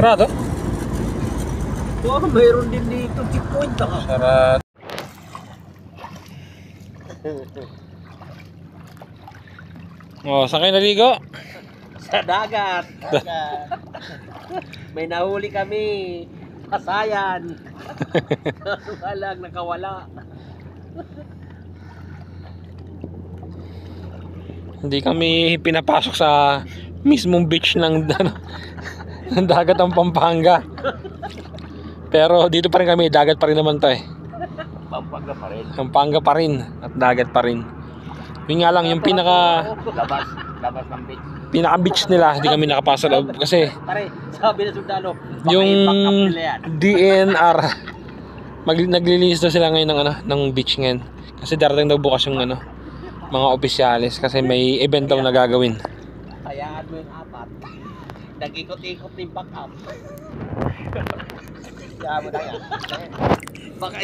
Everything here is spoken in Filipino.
Sarado? Oo, mayroon din dito. Checkpoint ako. Sarado. Oh, saan kayo naligo? Sa dagat. May nahuli kami. Kasayan. Kaso nga lang, nakawala. Hindi kami pinapasok sa mismong beach ng, ng dagat ng Pampanga. Pero dito pa rin kami, dagat pa rin naman to eh. Pampanga pa rin. Pampanga pa rin at dagat pa rin. Yun nga lang, yung Labas ng beach. pinaka beach nila, hindi kami nakapasa loob kasi Pare, sabi na sundalo, yung baka i-back up nila yan. DNR naglilinis daw sila ngayon ng ng beach ngayon. Kasi darating daw bukas yung mga opisyalis kasi may event daw na gagawin. Hayaan mo yung apat. Nag-ikot-ikot na yung back up. Kaya mo na yan. Baka